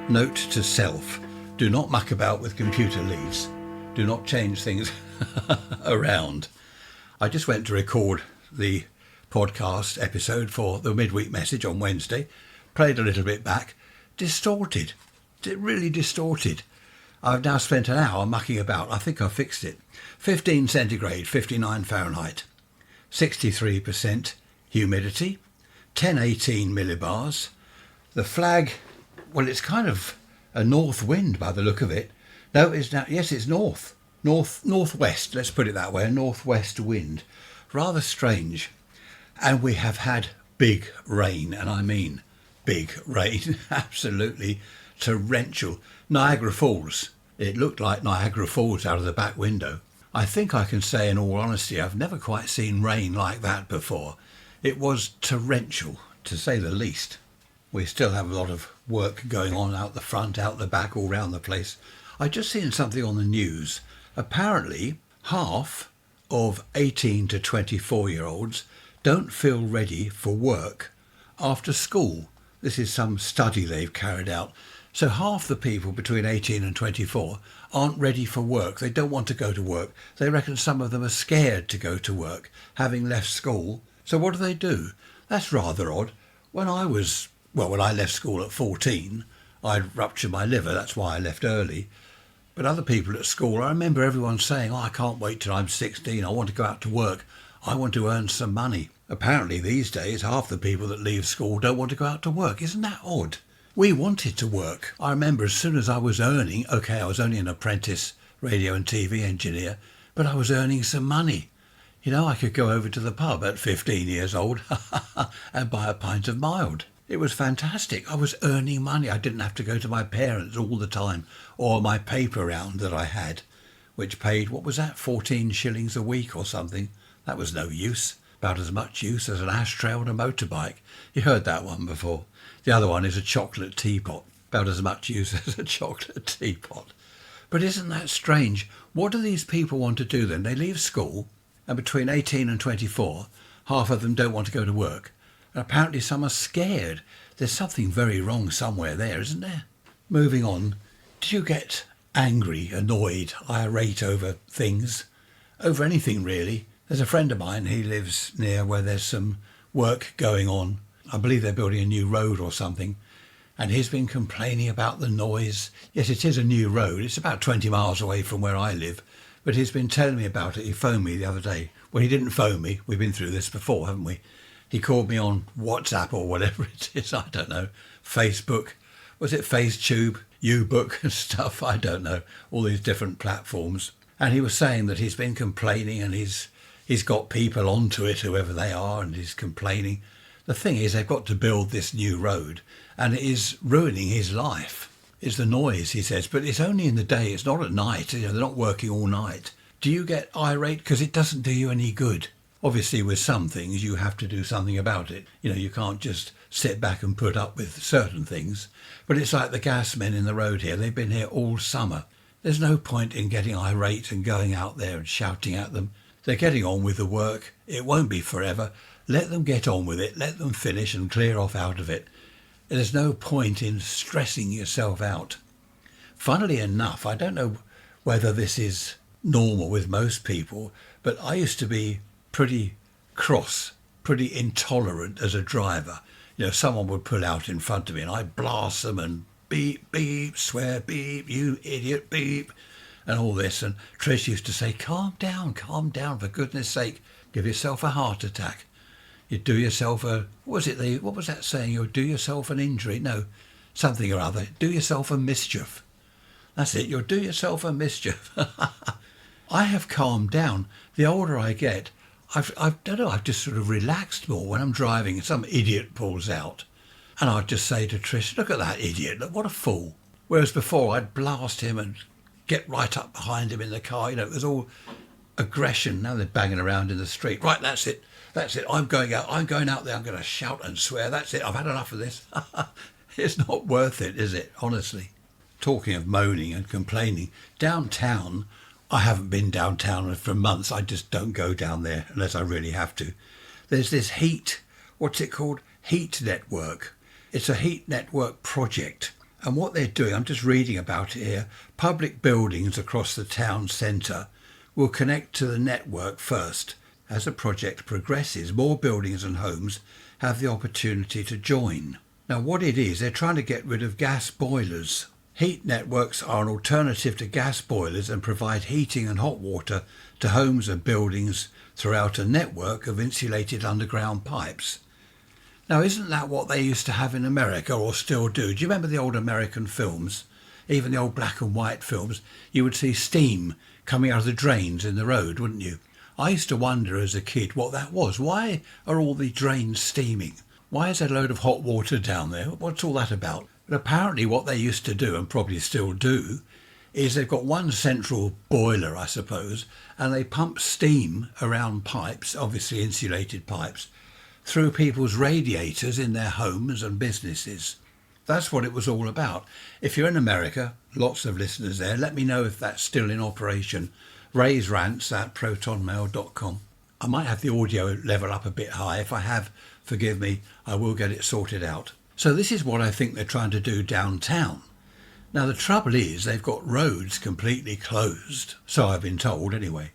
Note to self, do not muck about with computer leads. Do not change things around. I just went to record the podcast episode for the Midweek message on Wednesday, played a little bit back, distorted, really distorted. I've now spent an hour mucking about. I think I fixed it. 15 centigrade, 59 Fahrenheit, 63% humidity, 1018 millibars. The flag, well, it's kind of a north wind by the look of it. No, it's now, yes, it's northwest, let's put it that way, a northwest wind. Rather strange. And we have had big rain, and I mean big rain, absolutely torrential. Niagara Falls. It looked like Niagara Falls out of the back window. I think I can say in all honesty, I've never quite seen rain like that before. It was torrential, to say the least. We still have a lot of work going on out the front, out the back, all round the place. I just seen something on the news. Apparently, half of 18 to 24-year-olds don't feel ready for work after school. This is some study they've carried out. So half the people between 18 and 24 aren't ready for work. They don't want to go to work. They reckon some of them are scared to go to work, having left school. So what do? That's rather odd. When I left school at 14, I'd ruptured my liver. That's why I left early. But other people at school, I remember everyone saying, I can't wait till I'm 16. I want to go out to work. I want to earn some money. Apparently these days, half the people that leave school don't want to go out to work. Isn't that odd? We wanted to work. I remember as soon as I was earning, I was only an apprentice radio and TV engineer, but I was earning some money. You know, I could go over to the pub at 15 years old and buy a pint of mild. It was fantastic. I was earning money. I didn't have to go to my parents all the time, or my paper round that I had, which paid, 14 shillings a week or something. That was no use. About as much use as an ashtray on a motorbike. You heard that one before. The other one is a chocolate teapot. About as much use as a chocolate teapot. But isn't that strange? What do these people want to do then? They leave school, and between 18 and 24, half of them don't want to go to work. And apparently some are scared. There's something very wrong somewhere there, isn't there? Moving on, do you get angry, annoyed, irate over things? Over anything, really? There's a friend of mine, he lives near where there's some work going on. I believe they're building a new road or something. And he's been complaining about the noise. Yes, it is a new road. It's about 20 miles away from where I live. But he's been telling me about it. He phoned me the other day. Well, he didn't phone me. We've been through this before, haven't we? He called me on WhatsApp or whatever it is. I don't know. Facebook. Was it FaceTube? Ubook and stuff? I don't know. All these different platforms. And he was saying that he's been complaining and he's got people onto it, whoever they are, and he's complaining. The thing is, they've got to build this new road, and it is ruining his life. It's the noise, he says, but it's only in the day. It's not at night. You know, they're not working all night. Do you get irate? Because it doesn't do you any good. Obviously, with some things, you have to do something about it. You know, you can't just sit back and put up with certain things. But it's like the gas men in the road here. They've been here all summer. There's no point in getting irate and going out there and shouting at them. They're getting on with the work. It won't be forever. Let them get on with it. Let them finish and clear off out of it. There's no point in stressing yourself out. Funnily enough, I don't know whether this is normal with most people, but I used to be pretty cross, pretty intolerant as a driver. You know, someone would pull out in front of me and I'd blast them and beep, beep, swear, beep, you idiot, beep, and all this. And Trish used to say, calm down, for goodness sake, give yourself a heart attack. You do yourself what was that saying? You'll do yourself an injury. No, something or other. Do yourself a mischief. That's it. You'll do yourself a mischief. I have calmed down. The older I get, I've just sort of relaxed more when I'm driving. Some idiot pulls out. And I'd just say to Trish, look at that idiot. Look, what a fool. Whereas before I'd blast him and get right up behind him in the car. You know, it was all aggression. Now they're banging around in the street. Right, that's it. I'm going out there. I'm going to shout and swear. That's it. I've had enough of this. It's not worth it, is it? Honestly. Talking of moaning and complaining, downtown, I haven't been downtown for months. I just don't go down there unless I really have to. There's this what's it called? Heat network. It's a heat network project. And what they're doing, I'm just reading about it here, public buildings across the town centre will connect to the network first. As the project progresses, more buildings and homes have the opportunity to join. Now what it is, they're trying to get rid of gas boilers. Heat networks are an alternative to gas boilers and provide heating and hot water to homes and buildings throughout a network of insulated underground pipes. Now isn't that what they used to have in America, or still do? Do you remember the old American films? Even the old black and white films, you would see steam coming out of the drains in the road, wouldn't you? I used to wonder as a kid what that was. Why are all the drains steaming? Why is there a load of hot water down there? What's all that about? But apparently what they used to do, and probably still do, is they've got one central boiler, I suppose, and they pump steam around pipes, obviously insulated pipes, through people's radiators in their homes and businesses. That's what it was all about. If you're in America, lots of listeners there, let me know if that's still in operation. Raise Rants at protonmail.com. I might have the audio level up a bit high. If I have, forgive me, I will get it sorted out. So this is what I think they're trying to do downtown. Now the trouble is they've got roads completely closed, so I've been told anyway.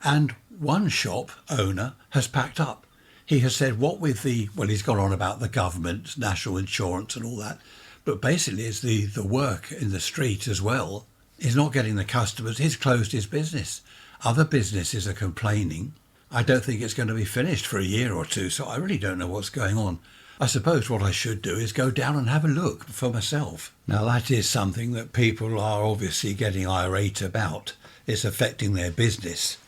And one shop owner has packed up. He has said what with he's gone on about the government, national insurance and all that, but basically it's the work in the street as well. He's not getting the customers. He's closed his business. Other businesses are complaining. I don't think it's going to be finished for a year or two, so I really don't know what's going on. I suppose what I should do is go down and have a look for myself. Now that is something that people are obviously getting irate about. It's affecting their business.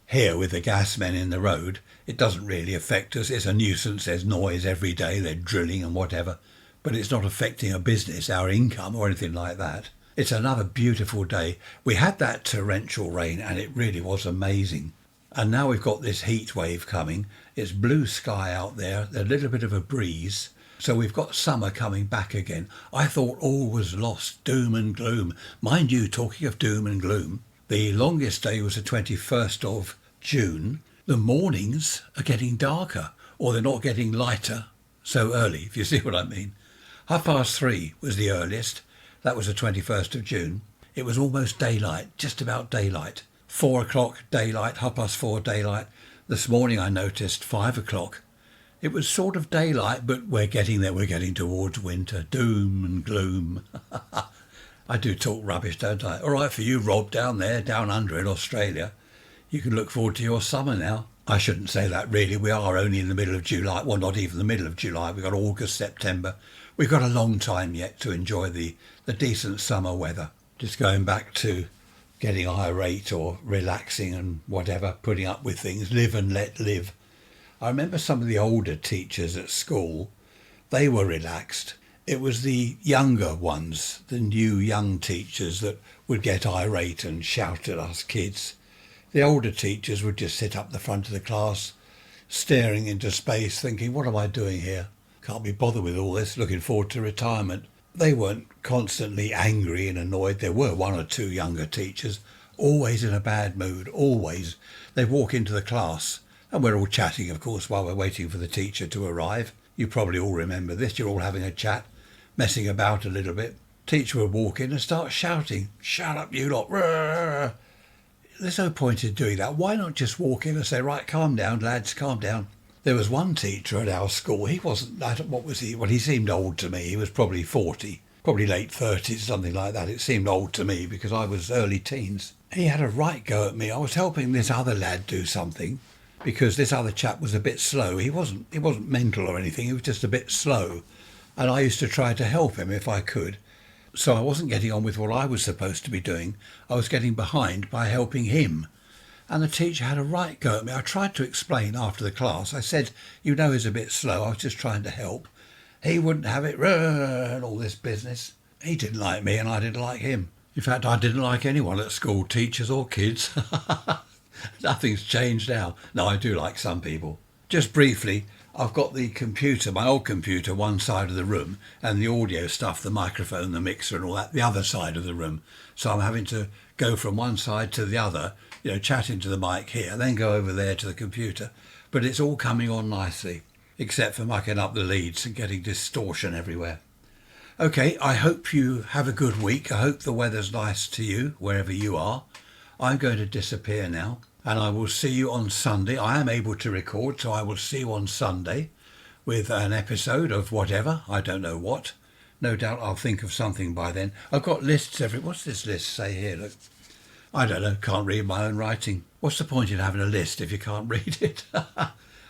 Here with the gas men in the road, it doesn't really affect us. It's a nuisance. There's noise every day. They're drilling and whatever. But it's not affecting our business, our income or anything like that. It's another beautiful day. We had that torrential rain and it really was amazing. And now we've got this heat wave coming. It's blue sky out there, a little bit of a breeze. So we've got summer coming back again. I thought all was lost, doom and gloom. Mind you, talking of doom and gloom, the longest day was the 21st of June. The mornings are getting darker, or they're not getting lighter so early, if you see what I mean. 3:30 was the earliest. That was the 21st of June. It was almost daylight, just about daylight. 4 o'clock daylight, 4:30 daylight. This morning I noticed 5 o'clock. It was sort of daylight, but we're getting there. We're getting towards winter. Doom and gloom. I do talk rubbish, don't I? All right for you, Rob, down there, down under in Australia. You can look forward to your summer now. I shouldn't say that really. We are only in the middle of July. Well, not even the middle of July. We've got August, September. We've got a long time yet to enjoy the decent summer weather. Just going back to getting irate or relaxing and whatever, putting up with things, live and let live. I remember some of the older teachers at school, they were relaxed. It was the younger ones, the new young teachers that would get irate and shout at us kids. The older teachers would just sit up the front of the class, staring into space, thinking, what am I doing here? Can't be bothered with all this, looking forward to retirement. They weren't constantly angry and annoyed. There were one or two younger teachers, always in a bad mood, always. They'd walk into the class, and we're all chatting, of course, while we're waiting for the teacher to arrive. You probably all remember this. You're all having a chat, messing about a little bit. Teacher would walk in and start shouting, shut up you lot. Rrr. There's no point in doing that. Why not just walk in and say, right, calm down, lads, calm down. There was one teacher at our school. He wasn't that, what was he? Well, he seemed old to me. He was probably 40, probably late 30s, something like that. It seemed old to me because I was early teens. He had a right go at me. I was helping this other lad do something because this other chap was a bit slow. He wasn't mental or anything. He was just a bit slow. And I used to try to help him if I could. So I wasn't getting on with what I was supposed to be doing. I was getting behind by helping him. And the teacher had a right go at me. I tried to explain after the class. I said, you know, he's a bit slow. I was just trying to help. He wouldn't have it, and all this business. He didn't like me and I didn't like him. In fact, I didn't like anyone at school, teachers or kids. Nothing's changed now. No, I do like some people. Just briefly, I've got the computer, my old computer, one side of the room, and the audio stuff, the microphone, the mixer and all that, the other side of the room. So I'm having to go from one side to the other, you know, chatting to the mic here, then go over there to the computer. But it's all coming on nicely, except for mucking up the leads and getting distortion everywhere. Okay, I hope you have a good week. I hope the weather's nice to you wherever you are. I'm going to disappear now, and I will see you on Sunday. I am able to record, so I will see you on Sunday with an episode of whatever. I don't know what. No doubt I'll think of something by then. I've got lists what's this list say here? Look, I don't know, can't read my own writing. What's the point in having a list if you can't read it?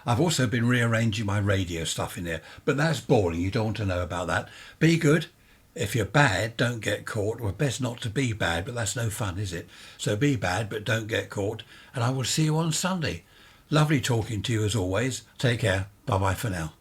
I've also been rearranging my radio stuff in there, but that's boring. You don't want to know about that. Be good. If you're bad, don't get caught. Well, best not to be bad, but that's no fun, is it? So be bad, but don't get caught. And I will see you on Sunday. Lovely talking to you as always. Take care. Bye-bye for now.